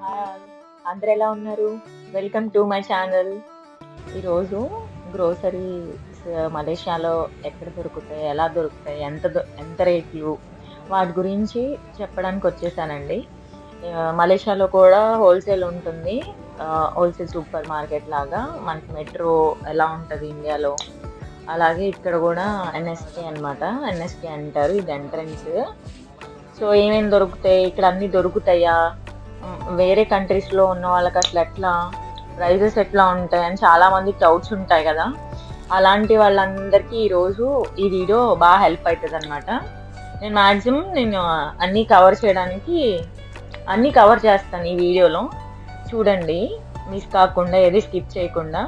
Hi! అందరూ ఎలా ఉన్నారు? Welcome to my channel. ఈరోజు గ్రోసరీస్ మలేషియాలో ఎక్కడ దొరుకుతాయి? ఎలా దొరుకుతాయి? ఎంత రేట్లు? వాటి గురించి చెప్పడానికొచ్చేసానండి. మలేషియాలో కూడా హోల్‌సేల్ ఉంటుంది. హోల్‌సేల్ సూపర్ మార్కెట్ లాగా. మనకి మెట్రో ఎలా ఉంటది ఇండియాలో, అలాగే ఇక్కడ గూడా ఎన్ఎస్‌కే అనమాట. ఎన్ఎస్‌కే అంటారు. ఇది ఎంట్రన్స్. సో, ఏమేమి దొరుకుతాయి? ఇక్కడ అన్నీ దొరుకుతాయా? వేరే కంట్రీస్‌లో ఉన్న వాళ్ళకసలు ఎట్లా? ప్రైజెస్ ఎట్లా ఉంటాయని చాలా మందికి డౌట్స్ ఉంటాయి గదా! అలాంటి వాళ్ళందరికీ ఈరోజు ఈ వీడియో హెల్ప్ అయితదనమాట. నేను అన్నీ కవర్ చేస్తాను ఈ వీడియోలో. చూడండి. మిస్ కాకుండా ఏది స్కిప్ చేయకుండా.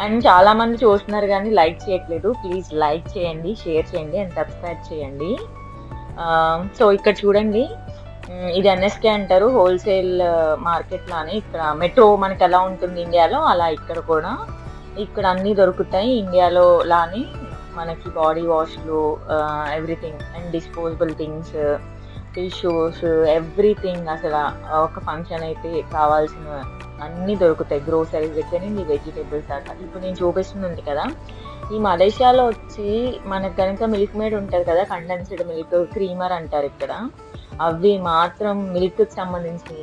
అండ్ చాలామంది చూస్తున్నారు గానీ లైక్ చేయట్లేదు. ప్లీజ్ లైక్ చేయండి, షేర్ చేయండి అండ్ సబ్స్క్రైబ్ చేయండి. సో, ఇక్కడ చూడండి. ఇది ఎన్ఎస్కే అంటారు. హోల్‌సేల్ మార్కెట్ లానే ఇక్కడ మెట్రో మనకెలా ఉంటుంది ఇండియాలో, అలా ఇక్కడ కూడా. ఇక్కడ అన్నీ దొరుకుతాయి ఇండియాలో లానే. మనకి బాడీ వాష్‌లు, everything and disposable things, tissues, everything అసల ఒక ఫంక్షన్ అయితే కావాల్సిన అన్నీ దొరుకుతాయి. గ్రోసరీస్ దగ్గర నుండి వెజిటబుల్స్ దాకా. ఇప్పుడు నేను చూపిస్తుంది కదా! ఈ మలేషియాలో వచ్చి మనకు గనక మిల్క్ మేడ్ ఉంటది కదా! కండెన్స్డ్ మిల్క్, క్రీమర్ అంటారు ఇక్కడ. అవి మాత్రం మిల్క్‌కి సంబంధించి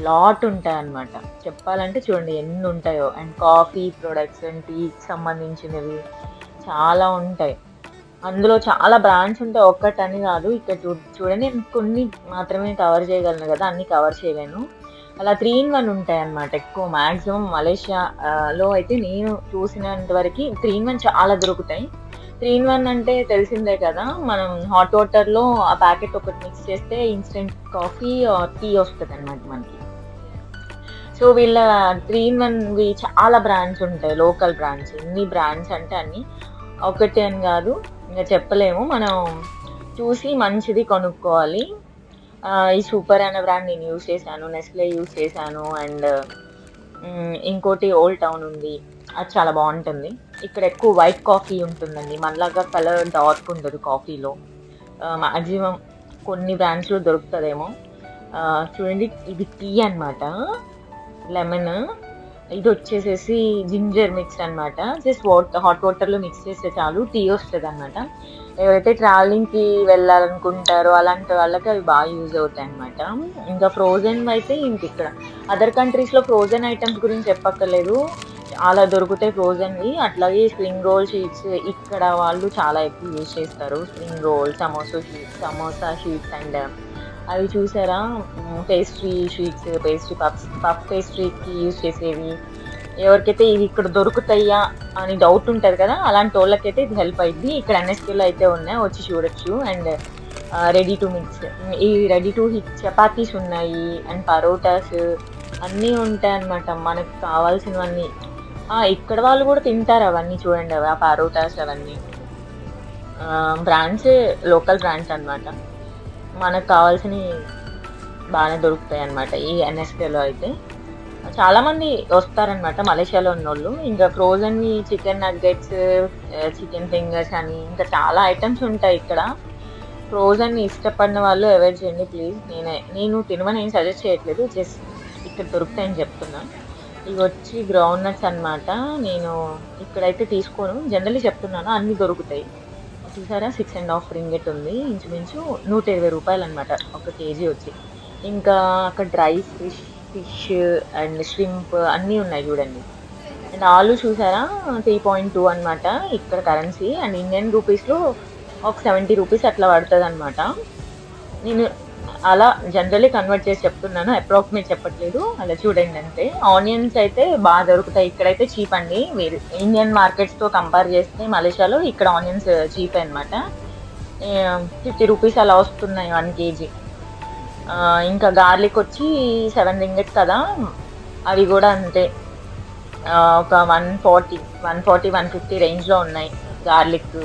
లాట్ ఉంటాయన్నమాట. చెప్పాలంటే చూడండి ఎన్ని ఉంటాయో. అండ్ కాఫీ ప్రొడక్ట్స్ అండ్ టీకి సంబంధించినవి చాలా ఉంటాయి. అందులో చాలా బ్రాండ్స్ ఉంటాయి. ఒక్కటని కాదు. ఇక్కడ చూడండి నేను కొన్ని మాత్రమే కవర్ చేయగలను కదా! అన్నీ కవర్ చేయలేను. అలా 3 ఇన్ 1 ఉంటాయన్నమాట ఎక్కువ. మాక్సిమం మలేషియా లో అయితే నేను చూసినంత వరకి 3 ఇన్ 1 చాలా దొరుకుతాయి. 3 ఇన్ 1 అంటే తెలిసిందే కదా! మనం హాట్ వాటర్‌లో ఆ ప్యాకెట్ ఒకటి మిక్స్ చేస్తే ఇన్‌స్టంట్ కాఫీ ఆర్ టీ వస్తదనమాట మనకి. సో, వీళ్ళ 3 ఇన్ 1వి చాలా బ్రాండ్స్ ఉంటాయి. Local brands. ఎన్ని బ్రాండ్స్ అంటే అన్ని. ఒకటి అని కాదు. ఇంక చెప్పలేము. మనం చూసి మంచిది కొనుక్కోవాలి. ఈ సూపర్ అనే బ్రాండ్ నేను యూజ్ చేశాను. నెస్లే యూజ్ చేశాను. అండ్ ఇంకోటి ఓల్డ్ టౌన్ ఉంది. అది చాలా బావుంటుంది. ఇక్కడ ఎక్కువ వైట్ కాఫీ ఉంటుందండి. మనలాగా కలర్ డార్క్ ఉండదు కాఫీలో. మాక్సిమం కొన్ని బ్రాండ్స్‌లో దొరుకుతదేమో. చూడండి ఇది టీ అనమాట. లెమన్. ఇదొచ్చేసేసి జింజర్ మిక్స్ అనమాట. జస్ట్ హాట్ వాటర్‌లో మిక్స్ చేస్తే చాలు టీ వస్తదనమాట. ఎవరైతే ట్రావెలింగ్‌కి వెళ్ళాలనుకుంటారో అలాంటి వాళ్ళకి అవి యూజ్ అవుతాయన్నమాట. ఇంకా ఫ్రోజెన్‌వి అయితే ఇంకిక్కడ అదర్ కంట్రీస్‌లో ఫ్రోజెన్ ఐటెమ్స్ గురించి చెప్పక్కర్లేదు. చాలా దొరుకుతాయి ఫ్రోజెన్‌వి. అట్లాగే స్ప్రింగ్ రోల్ షీట్స్ ఇక్కడ వాళ్ళు చాలా ఎక్కువ యూజ్ చేస్తారు. Spring roll, samosa sheets and అవి చూసారా? పేస్ట్రీ షీట్స్, పఫ్ పేస్ట్రీకి యూజ్ చేసేవి. ఎవరికైతే ఇవి ఇక్కడ దొరుకుతాయా అని డౌట్ ఉంటది కదా! అలాంటోళ్ళకైతే ఇది హెల్ప్ అయిద్ది. ఇక్కడ ఎన్ఎస్కేలో అయితే ఉన్నాయి. వచ్చి చూడొచ్చు. And ready to mix. ఈ రెడీ టు హిట్ చపాతీస్ ఉన్నాయి. అండ్ పరోటాస్ అన్నీ ఉంటాయన్నమాట. మనకు కావాల్సినవన్నీ. ఇక్కడ వాళ్ళు కూడా తింటారు అవన్నీ చూడండి. ఆ పరోటాస్ అవన్నీ. బ్రాండ్స్ లోకల్ బ్రాండ్స్ అనమాట. మనకు కావాల్సినవి బాగానే దొరుకుతాయి అన్నమాట ఈ ఎన్ఎస్కేలో అయితే. చాలామంది వస్తారనమాట మలేషియాలో ఉన్నోళ్ళు. ఇంకా ఫ్రోజన్‌వి చికెన్ నగ్గెట్స్, చికెన్ ఫింగర్స్ అని ఇంకా చాలా ఐటెమ్స్ ఉంటాయి ఇక్కడ. ఫ్రోజన్ ఇష్టపడిన వాళ్ళు అవాయిడ్ చేయండి ప్లీజ్. నేను తినమని ఏం సజెస్ట్ చేయట్లేదు. జస్ట్ ఇక్కడ దొరుకుతాయని చెప్తున్నా. ఇవి వచ్చి గ్రౌండ్ నట్స్ అనమాట. నేను ఇక్కడైతే తీసుకోను. జనరల్లీ చెప్తున్నాను అన్నీ దొరుకుతాయి. చూసారా 6.5 రింగిట్ ఉంది. ఇంచుమించు ₹120 అనమాట ఒక కేజీ వచ్చి. ఇంకా అక్కడ డ్రై ఫిష్ అండ్ ష్రింప్ అన్నీ ఉన్నాయి చూడండి. అండ్ ఆలు చూసారా 3.2 అనమాట ఇక్కడ కరెన్సీ. అండ్ ఇండియన్ రూపీస్‌లో ఒక ₹70 అట్లా పడతదనమాట. నేను అలా జనరల్లీ కన్వర్ట్ చేసి చెప్తున్నాను. అప్రాక్సిమేట్ చెప్పట్లేదు. అలా చూడండి అంతే. ఆనియన్స్ అయితే దొరుకుతాయి. ఇక్కడైతే చీప్ అండి. వేరే ఇండియన్ మార్కెట్స్‌తో కంపేర్ చేస్తే మలేషియాలో ఇక్కడ ఆనియన్స్ చీపే అనమాట. ₹50 అలా వస్తున్నాయి 1 కేజీ. ఇంకా గార్లిక్ వచ్చి 7 రింగిట్ కదా! అవి కూడా అంతే. ఒక 140, 150 రేంజ్‌లో ఉన్నాయి గార్లిక్.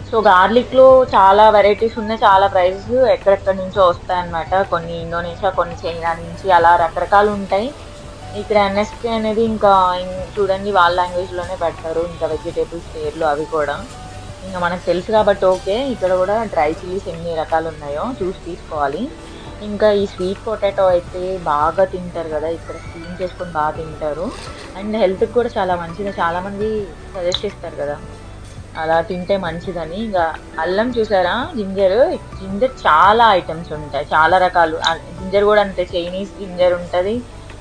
సో, గార్లిక్‌లో చాలా వెరైటీస్ ఉన్నాయి. చాలా ప్రైసెస్ ఎక్కడెక్కడి నుంచో వస్తాయన్నమాట. కొన్ని ఇండోనేషియా, కొన్ని చైనా నుంచి అలా రకరకాలు ఉంటాయి. ఇక్కడ ఎన్ఎస్కే అనేది ఇంకా చూడండి వాళ్ళ లాంగ్వేజ్‌లోనే పెడతారు. ఇంకా వెజిటబుల్స్ పేర్లు అవి కూడా. ఇంక మనకు తెలుసు కాబట్టి ఓకే. ఇక్కడ కూడా డ్రై చిల్లీస్ ఎన్ని రకాలు ఉన్నాయో చూసి తీసుకోవాలి. ఇంకా ఈ స్వీట్ పొటాటో అయితే బాగా తింటారు కదా, ఇక్కడ స్టీమ్ చేసుకొని బాగా తింటారు. అండ్ హెల్త్కి కూడా చాలా మంచిది, చాలామంది సజెస్ట్ చేస్తారు కదా అలా తింటే మంచిదని. ఇంకా అల్లం చూసారా, జింజర్, జింజర్ చాలా ఐటమ్స్ ఉంటాయి, చాలా రకాలు. జింజర్ కూడా అంతే, చైనీస్ జింజర్ ఉంటుంది,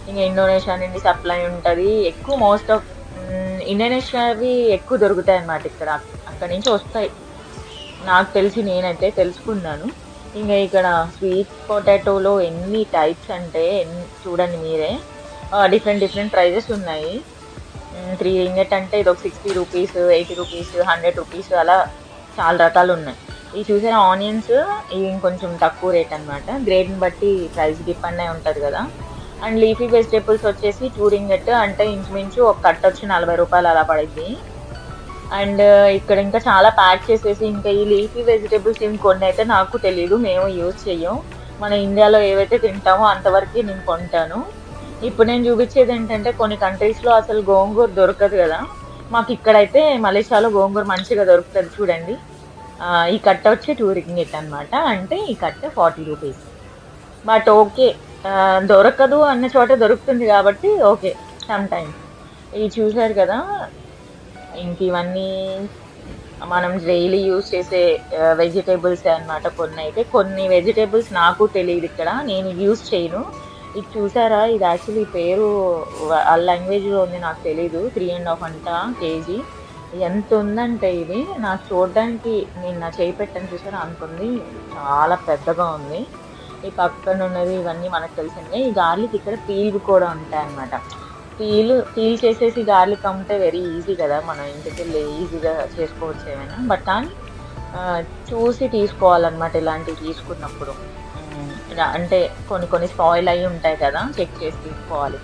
ఇంకా ఇండోనేషియా నుండి సప్లై ఉంటుంది ఎక్కువ. మోస్ట్ ఆఫ్ ఇండోనేషియావి ఎక్కువ దొరుకుతాయి అన్నమాట ఇక్కడ, అక్కడి నుంచి వస్తాయి నాకు తెలిసి, నేనైతే తెలుసుకున్నాను. ఇంకా ఇక్కడ స్వీట్ పొటాటోలో ఎన్ని టైప్స్ అంటే చూడండి మీరే, డిఫరెంట్ డిఫరెంట్ ప్రైజెస్ ఉన్నాయి. 3 రింగెట్ అంటే ఇది ఒక 60 రూపీస్, 80 రూపీస్, 100 రూపీస్, అలా చాలా రకాలు ఉన్నాయి. ఇవి చూసిన ఆనియన్స్, ఇవి ఇంకొంచెం తక్కువ రేట్ అనమాట, గ్రేడ్ని బట్టి ప్రైస్ డిపెండ్ అయి ఉంటుంది కదా. అండ్ లీఫీ వెజిటేబుల్స్ వచ్చేసి 2 రింగెట్ అంటే ఇంచుమించు ఒక కట్ట వచ్చి 40 రూపాయలు అలా పడుద్ది. అండ్ ఇక్కడ ఇంకా చాలా ప్యాక్ చేసేసి, ఇంకా ఈ లీఫీ వెజిటేబుల్స్ ఇంకొన్ని అయితే నాకు తెలియదు, మేము యూజ్ చెయ్యం. మన ఇండియాలో ఏవైతే తింటామో అంతవరకు నేను కొంటాను. ఇప్పుడు నేను చూపించేది ఏంటంటే, కొన్ని కంట్రీస్లో అసలు గోంగూర దొరకదు కదా, మాకు ఇక్కడైతే మలేషియాలో గోంగూర మంచిగా దొరుకుతుంది చూడండి. ఈ కట్ట వచ్చి 2 రింగిట్ అనమాట, అంటే ఈ కట్ట 40 రూపీస్. బట్ ఓకే, దొరకదు అన్న చోట దొరుకుతుంది కాబట్టి ఓకే సమ్ టైమ్స్. ఇవి చూసారు కదా, ఇంక ఇవన్నీ మనం డైలీ యూజ్ చేసే వెజిటేబుల్స్ అనమాట. కొన్ని వెజిటేబుల్స్ నాకు తెలియదు, ఇక్కడ నేను యూజ్ చేయను. ఇది చూసారా, ఇది యాక్చువల్లీ పేరు ఆ లాంగ్వేజ్లో ఉంది, నాకు తెలీదు. 3.5 అంట కేజీ. ఎంత ఉందంటే ఇది నాకు చూడడానికి, నేను నా చేయి పెట్టని చూసారా అంత ఉంది, చాలా పెద్దగా ఉంది. ఈ పక్కన ఉన్నది ఇవన్నీ మనకు తెలిసిందే. ఈ గార్లిక్ ఇక్కడ పీల్ కూడా ఉంటాయి అన్నమాట. పీల్ చేసేసి గార్లిక్ అమ్మితే వెరీ ఈజీ కదా, మనం ఇంటికి వెళ్ళి ఈజీగా చేసుకోవచ్చు ఏమైనా. బట్ కానీ చూసి తీసుకోవాలన్నమాట ఇలాంటివి తీసుకున్నప్పుడు. అంటే కొన్ని స్పాయిల్ అయ్యి ఉంటాయి కదా, చెక్ చేసి తీసుకోవాలి.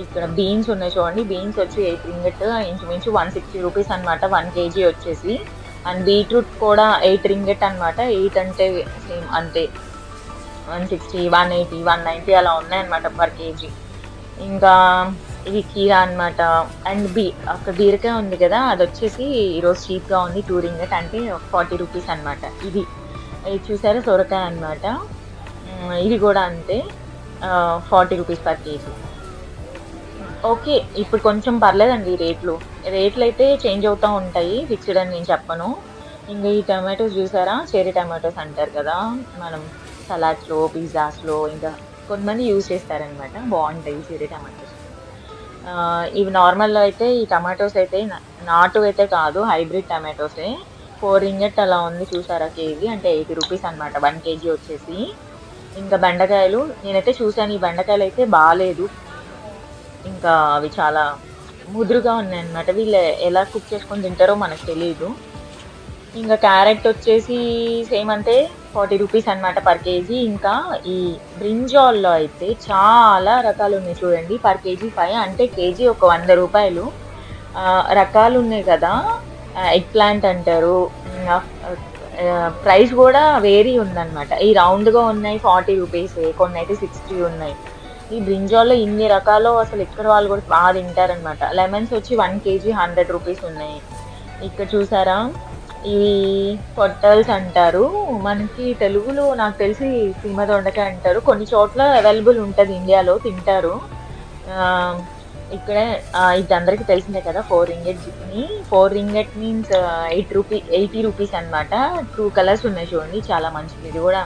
ఇక్కడ బీన్స్ ఉన్నాయి చూడండి, బీన్స్ వచ్చి 8 రింగెట్, ఇంచుమించు 160 రూపీస్ అనమాట 1 కేజీ వచ్చేసి. అండ్ బీట్రూట్ కూడా 8 రింగెట్ అనమాట, 8 అంటే సేమ్ అంతే 160, 180, 190 అలా ఉన్నాయన్నమాట పర్ కేజీ. ఇంకా ఇది కీరా అనమాట. అండ్ అక్కడ బీరకాయ ఉంది కదా, అది వచ్చేసి ఈరోజు చీప్గా ఉంది, 2 రింగెట్ అంటే 40 రూపీస్ అనమాట. ఇది చూసారా సొరకాయ అనమాట, ఇది కూడా అంతే 40 రూపీస్ పర్ కేజీ. ఓకే, ఇప్పుడు కొంచెం పర్లేదండి రేట్లు అయితే చేంజ్ అవుతూ ఉంటాయి, ఫిక్స్డ్ అని నేను చెప్పను. ఇంకా ఈ టమాటోస్ చూసారా, చెరీ టమాటోస్ అంటారు కదా, మనం సలాడ్స్లో, పిజ్జాస్లో ఇంకా కొంతమంది యూజ్ చేస్తారనమాట, బాగుంటాయి చెరీ టమాటోస్. ఇవి నార్మల్ అయితే ఈ టమాటోస్ అయితే నాటు అయితే కాదు, హైబ్రిడ్ టమాటోసే. 4 రింగెట్ అలా ఉంది చూసారా కేజీ, అంటే 80 రూపీస్ అనమాట 1 కేజీ వచ్చేసి. ఇంకా బెండకాయలు నేనైతే చూసాను, ఈ బెండకాయలు అయితే బాగాలేదు, ఇంకా అవి చాలా ముదురుగా ఉన్నాయన్నమాట, వీళ్ళు ఎలా కుక్ చేసుకొని తింటారో మనకు తెలియదు. ఇంకా క్యారెట్ వచ్చేసి సేమ్ అంతే 40 రూపీస్ అనమాట పర్ కేజీ. ఇంకా ఈ బ్రింజాల్లో అయితే చాలా రకాలు ఉన్నాయి చూడండి, పర్ కేజీ 5 అంటే కేజీ ఒక 100 రూపాయలు. రకాలు ఉన్నాయి కదా, ఎగ్ ప్లాంట్ అంటారు, ప్రైస్ కూడా వేరీ ఉందన్నమాట. ఈ రౌండ్గా ఉన్నాయి 40 రూపీస్, కొన్ని అయితే 60 ఉన్నాయి. ఈ బ్రింజాల్లో ఇన్ని రకాలు అసలు ఇక్కడ వాళ్ళు కూడా బాగా తింటారనమాట. లెమన్స్ వచ్చి 1 కేజీ 100 రూపీస్ ఉన్నాయి. ఇక్కడ చూసారా, ఇవి పొట్టల్స్ అంటారు, మనకి తెలుగులో నాకు తెలిసి సీమ దొండకాయ అంటారు, కొన్ని చోట్ల అవైలబుల్ ఉంటుంది, ఇండియాలో తింటారు. ఇక్కడ ఇది అందరికీ తెలిసిందే కదా, 4 రింగెట్ మీన్స్ 80 రూపీస్ అనమాట. 2 కలర్స్ ఉన్నాయి చూడండి, చాలా మంచిది, ఇది కూడా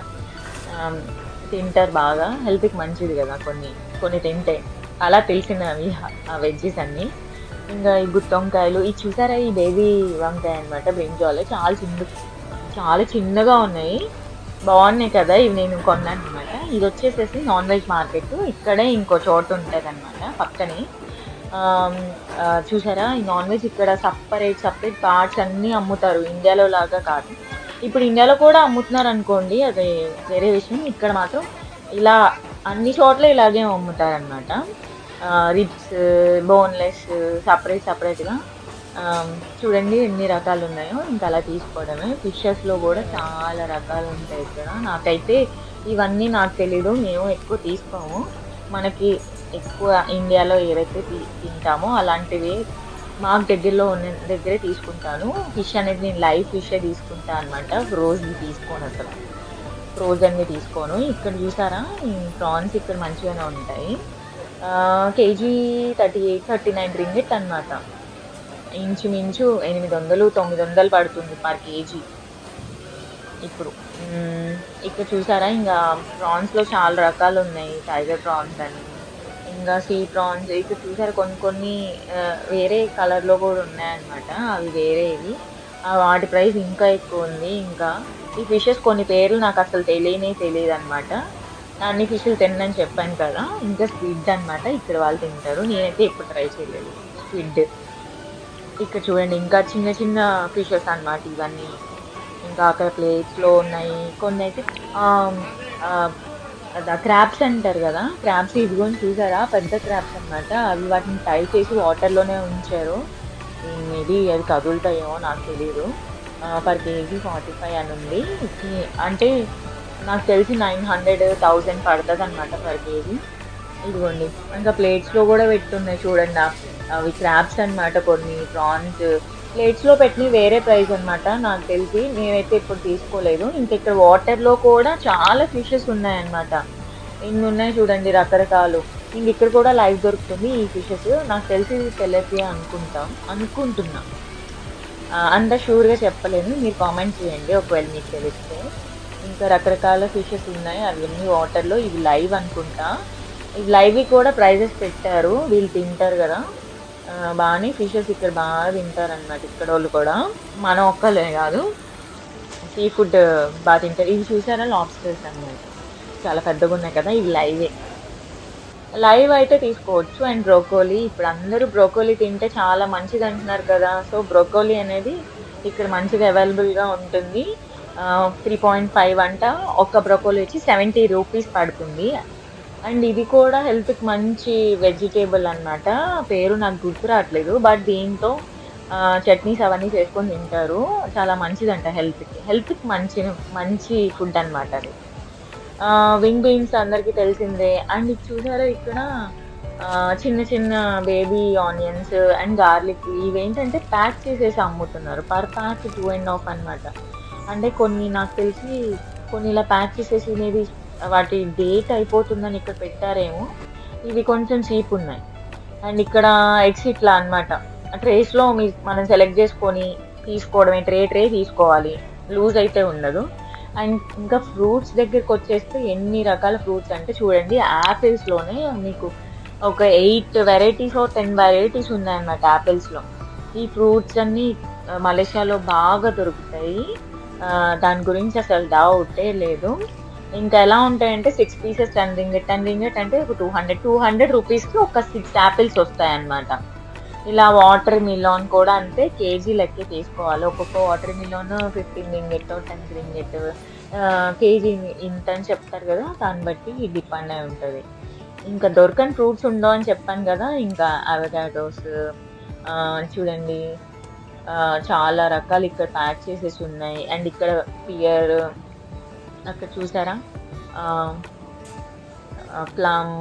తింటారు బాగా, హెల్త్కి మంచిది కదా కొన్ని తింటే, అలా తెలిసినవి ఆ వెజ్జెస్ అన్నీ. ఇంకా ఈ గుత్తి వంకాయలు, ఇది చూసారా, ఈ బేబీ వంకాయ అనమాట, బ్రింజాల్ చాలా చిన్నగా ఉన్నాయి, బాగున్నాయి కదా, ఇవి నేను కొన్నాను అనమాట. ఇది వచ్చేసేసి నాన్ వెజ్ మార్కెట్, ఇక్కడే ఇంకో చోట ఉంటుంది అనమాట పక్కనే. చూసారా, ఈ నాన్ వెజ్ ఇక్కడ సపరేట్ పార్ట్స్ అన్నీ అమ్ముతారు, ఇండియాలో లాగా కాదు. ఇప్పుడు ఇండియాలో కూడా అమ్ముతున్నారు అనుకోండి, అది వేరే విషయం. ఇక్కడ మాత్రం ఇలా అన్ని చోట్ల ఇలాగే అమ్ముతారనమాట. రిబ్స్, బోన్లెస్ సపరేట్గా. చూడండి ఎన్ని రకాలు ఉన్నాయో, ఇంకా అలా తీసుకోవడమే. ఫిషెస్లో కూడా చాలా రకాలు ఉంటాయి ఇక్కడ. నాకైతే ఇవన్నీ నాకు తెలీదు, మేము ఎక్కువ తీసుకోము, మనకి ఎక్కువ ఇండియాలో ఏవైతే తింటామో అలాంటివి మాకు దగ్గరలో ఉన్న దగ్గరే తీసుకుంటాను. ఫిష్ అనేది నేను లైవ్ ఫిషే తీసుకుంటాను అనమాట, రోజు తీసుకోను అసలు. ఫ్రోజన్వి తీసుకోను. ఇక్కడ చూసారా ఈ ప్రాన్స్ ఇక్కడ మంచిగానే ఉంటాయి. కేజీ 38-39 రింగిట్ అనమాట. ఇంచుమించు 800, 900 పడుతుంది పర్ కేజీ ఇప్పుడు. ఇక్కడ చూసారా ఇంకా ప్రాన్స్‌లో చాలా రకాలు ఉన్నాయి. టైగర్ ప్రాన్స్ అని, ఇంకా సీ ప్రాన్స్. ఇక్కడ చూసారా కొన్ని వేరే కలర్‌లో కూడా ఉన్నాయన్నమాట. అవి వేరేవి. వాటి ప్రైస్ ఇంకా ఎక్కువ ఉంది. ఇంకా ఈ ఫిషెస్ కొన్ని పేర్లు నాకు అసలు తెలియదన్నమాట. అన్ని ఫిష్‌లు తిననని చెప్పాను కదా! ఇంకా స్క్విడ్ అనమాట. ఇక్కడ వాళ్ళు తింటారు. నేనైతే ఎప్పుడు ట్రై చేయలేదు స్క్విడ్. ఇక్కడ చూడండి ఇంకా చిన్న చిన్న ఫిషెస్ అన్నమాట ఇవన్నీ. ఇంకా అక్కడ ప్లేట్స్‌లో ఉన్నాయి. కొన్నైతే క్రాబ్స్ అంటారు కదా! క్రాబ్స్ ఇదిగోండి చూసారా పెద్ద క్రాబ్స్ అన్నమాట. అవి వాటిని టై చేసి వాటర్‌లోనే ఉంచారు. మేబీ అవి కదులుతాయేమో నాకు తెలీదు. పర్ కేజీ 45 అని ఉంది. అంటే నాకు తెలిసి 900, 1000 పడతదన్నమాట పర్ కేజీ. ఇదిగోండి ఇంకా ప్లేట్స్‌లో కూడా పెట్టున్నాయి చూడండి. అవి క్రాబ్స్ అన్నమాట. కొన్ని ప్రాన్స్ ప్లేట్స్‌లో పెట్టినవి వేరే ప్రైస్ అన్నమాట నాకు తెలిసి. నేనైతే ఎప్పుడు తీసుకోలేదు. ఇంక ఇక్కడ వాటర్‌లో కూడా చాలా ఫిషెస్ ఉన్నాయన్నమాట. ఇన్ని ఉన్నాయి చూడండి రకరకాలు. ఇంక ఇక్కడ కూడా లైవ్ దొరుకుతుంది ఈ ఫిషెస్. నాకు తెలిసి తెలపియా అనుకుంటున్నా. అంత షూర్‌గా చెప్పలేను. మీరు కామెంట్ చేయండి ఒకవేళ మీకు తెలిస్తే. ఇంకా రకరకాల ఫిషెస్ ఉన్నాయి. అవన్నీ వాటర్‌లో. ఇవి లైవ్ అనుకుంటా. ఇవి లైవ్‌వి కూడా ప్రైజెస్ పెట్టారు. వీళ్ళు తింటారు కదా! బాగానే ఫిషెస్ ఇక్కడ బాగా తింటారనమాట ఇక్కడోళ్ళు కూడా. మన ఒక్కళ్ళే కాదు, సీ ఫుడ్ బాగా తింటారు. ఇవి చూసారా లాబ్స్టర్స్ అన్నమాట. చాలా పెద్దగా ఉన్నాయి కదా! ఇవి లైవ్ అయితే తీసుకోవచ్చు. అండ్ బ్రోకోలీ, ఇప్పుడు అందరూ బ్రోకోలీ తింటే చాలా మంచిది అంటున్నారు కదా! సో బ్రోకోలీ అనేది ఇక్కడ మంచిగా అవైలబుల్గా ఉంటుంది. 3.5 అంట. ఒక్క బ్రోకోలీ వచ్చి 70 రూపీస్ పడుతుంది. అండ్ ఇది కూడా హెల్త్‌కి మంచి వెజిటేబుల్ అన్నమాట. పేరు నాకు గుర్తు రావట్లేదు. బట్ దీంతో చట్నీస్ అవన్నీ చేసుకొని తింటారు. చాలా మంచిదంట హెల్త్‌కి. హెల్త్‌కి మంచి ఫుడ్ అన్నమాట అది. వింగ్ బీన్స్ అందరికీ తెలిసిందే. అండ్ ఇది చూసారా ఇక్కడ చిన్న చిన్న బేబీ ఆనియన్స్ అండ్ గార్లిక్ ఇవేంటంటే ప్యాక్ చేసేసి అమ్ముతున్నారు. పర్ ప్యాక్ 2.5 అన్నమాట. అంటే కొన్ని నాకు తెలిసి కొన్ని ఇలా ప్యాక్ చేసేసి మేబీ వాటి డేట్ అయిపోతుందని ఇక్కడ పెట్టారేమో. ఇవి కొంచెం చీప్ ఉన్నాయి. అండ్ ఇక్కడ ఎగ్స్ ఇట్లా అన్నమాట. ట్రేస్‌లో మనం సెలెక్ట్ చేసుకొని తీసుకోవడమే. ట్రే తీసుకోవాలి. లూజ్ అయితే ఉండదు. అండ్ ఇంకా ఫ్రూట్స్ దగ్గరికి వచ్చేస్తే ఎన్ని రకాల ఫ్రూట్స్ అంటే చూడండి. యాపిల్స్‌లోనే మీకు ఒక 8 వెరైటీస్ 10 వెరైటీస్ ఉన్నాయన్నమాట యాపిల్స్‌లో. ఈ ఫ్రూట్స్ అన్నీ మలేషియాలో బాగా దొరుకుతాయి. దాని గురించి అసలు డౌటే లేదు. ఇంకా ఎలా ఉంటాయంటే 6 పీసెస్ 10 రింగిట్. 10 రింగిట్ అంటే ఒక 200 రూపీస్‌కి ఒక 6 యాపిల్స్ వస్తాయన్నమాట. ఇలా వాటర్ మిలాన్ కూడా అంతే. కేజీ లెక్కే తీసుకోవాలి. ఒక్కొక్క watermelon 15 ringgit, 10 ringgit. KG ఇంత అని చెప్తారు కదా! దాన్ని బట్టి డిపెండ్ అయి ఉంటది. ఇంకా దొరకని ఫ్రూట్స్ ఉండవు అని చెప్పాను కదా! ఇంకా అవకాడోస్ చూడండి చాలా రకాలు ఇక్కడ ప్యాక్ చేసేసి ఉన్నాయి. అండ్ ఇక్కడ పియర్ అక్కడ చూసారా ప్లమ్,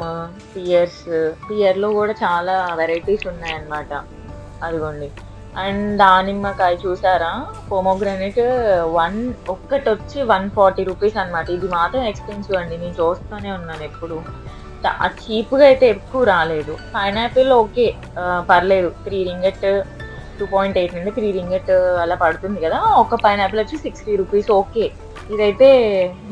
పియర్‌లో కూడా చాలా వెరైటీస్ ఉన్నాయన్నమాట. అదిగోండి. అండ్ దానిమ్మకాయ చూసారా? పొమోగ్రానేట్ ఒక్కటొచ్చి 140 రూపీస్ అన్నమాట. ఇది మాత్రం ఎక్స్‌పెన్సివ్ అండి. నేను చూస్తూనే ఉన్నాను ఎప్పుడు. చీప్‌గా అయితే ఎక్కువ రాలేదు. పైనాపిల్ ఓకే పర్లేదు. 3 రింగిట్ 2.8 నుండి 3 రింగిట్ అలా పడుతుంది కదా! ఒక పైనాపిల్ వచ్చి 60 రూపీస్ ఓకే. ఇదైతే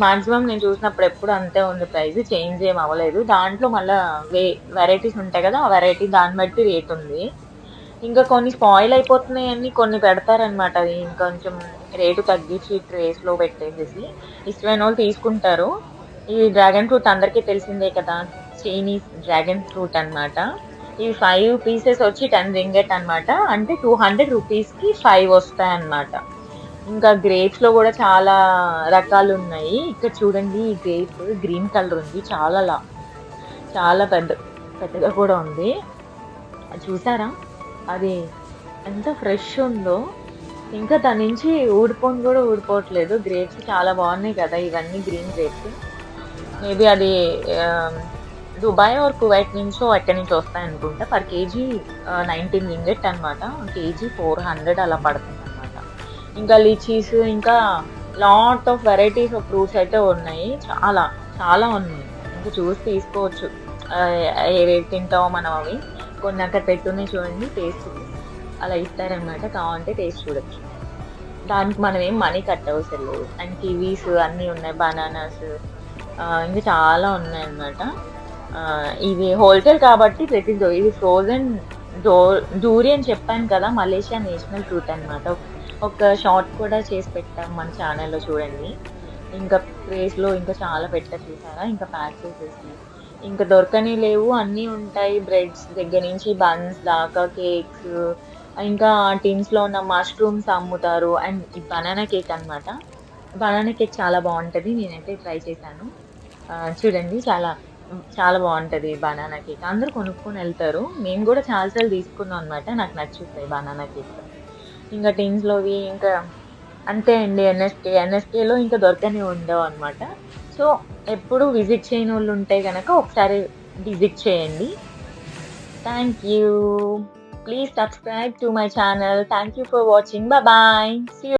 మాక్సిమం నేను చూసినప్పుడు ఎప్పుడు అంతే ఉంది ప్రైస్. చేంజ్ ఏం అవ్వలేదు. దాంట్లో మళ్ళా వెరైటీస్ ఉంటాయి కదా! ఆ వెరైటీ దాన్ని బట్టి రేట్ ఉంది. ఇంకా కొన్ని స్పాయిల్ అయిపోతున్నాయని కొన్ని పెడతారనమాట. అది ఇంకొంచెం రేటు తగ్గించి ట్రేస్‌లో పెట్టేసేసి ఇష్టమైనోళ్ళు తీసుకుంటారు. ఈ డ్రాగన్ ఫ్రూట్ అందరికీ తెలిసిందే కదా! చైనీస్ డ్రాగన్ ఫ్రూట్ అన్నమాట. ఇవి 5 పీసెస్ వచ్చి 10 రింగిట్ అన్నమాట. అంటే 200 రూపీస్‌కి 5 వస్తాయన్నమాట. ఇంకా గ్రేప్స్‌లో కూడా చాలా రకాలున్నాయి. ఇక్కడ చూడండి ఈ గ్రేప్ గ్రీన్ కలర్ ఉంది. చాలా పెద్దగా కూడా ఉంది. చూసారా? అది ఎంత ఫ్రెష్ ఉందో. ఇంకా దాని నుంచి ఊడిపోవట్లేదు. గ్రేప్స్ చాలా బాగున్నాయి కదా! ఇవన్నీ గ్రీన్ గ్రేప్స్. మేబీ అది దుబాయ్ ఆర్ కువైట్ నుంచో ఎక్కడి నుంచో వస్తాయనుకుంటా. పర్ కేజీ 19 రింగిట్ అన్నమాట. కేజీ 400 అలా పడుతుందన్నమాట. ఇంకా లీచీస్ ఇంకా lot of varieties of fruits అయితే ఉన్నాయి. చాలా చాలా ఉన్నాయి. ఇంకా చూసి తీసుకోవచ్చు. ఏవేవి తింటామో మనం అవి. కొన్ని అక్కడ పెట్టున్నాయి చూడండి టేస్ట్‌కి. అలా ఇస్తారనమాట. కావాలంటే టేస్ట్ చూడొచ్చు. దానికి మనం ఏం మనీ కట్ట అవసరం లేదు. అండ్ కివీస్ అన్నీ ఉన్నాయి. బనానాస్ ఇంకా చాలా ఉన్నాయన్నమాట. ఇది హోల్సేల్ కాబట్టి ప్రతిదో ఇది ఫ్రోజన్ డో డూరి అని చెప్పాను కదా! మలేషియా నేషనల్ ఫ్రూట్ అనమాట. ఒక షార్ట్ కూడా చేసి పెట్టాం మన ఛానల్‌లో చూడండి. ఇంకా ట్రేస్‌లో ఇంకా చాలా పెట్టా చూసారా? ఇంకా ప్యాక్ చేసేసి. ఇంకా దొరకనివి లేవు అన్నీ ఉంటాయి. బ్రెడ్స్ దగ్గర నుంచి బన్స్ దాకా కేక్స్ ఇంకా టిన్స్‌లో ఉన్న మష్రూమ్స్ అమ్ముతారు. అండ్ ఈ బనానా కేక్ అనమాట. బనానా కేక్ చాలా బావుంటది. నేనైతే ట్రై చేశాను. చూడండి చాలా బావుంటది బనానా కేక్. అందరూ కొనుక్కొనెళ్తారు. మేము గూడా చాలా సార్లు తీసుకున్నాం అనమాట. నాకు నచ్చుతాయి బనానా కేక్. ఇంకా టిన్స్‌లోవి ఇంకా అంతే అండి ఎన్ఎస్‌కే. ఎన్ఎస్‌కేలో ఇంకా దొరకనివి ఉండవనమాట. సో, ఎప్పుడు విజిట్ చేయనోళ్ళుంటే గనక ఒకసారి విజిట్ చేయండి. Thank you. Please subscribe to my channel. Thank you for watching. Bye bye. See you.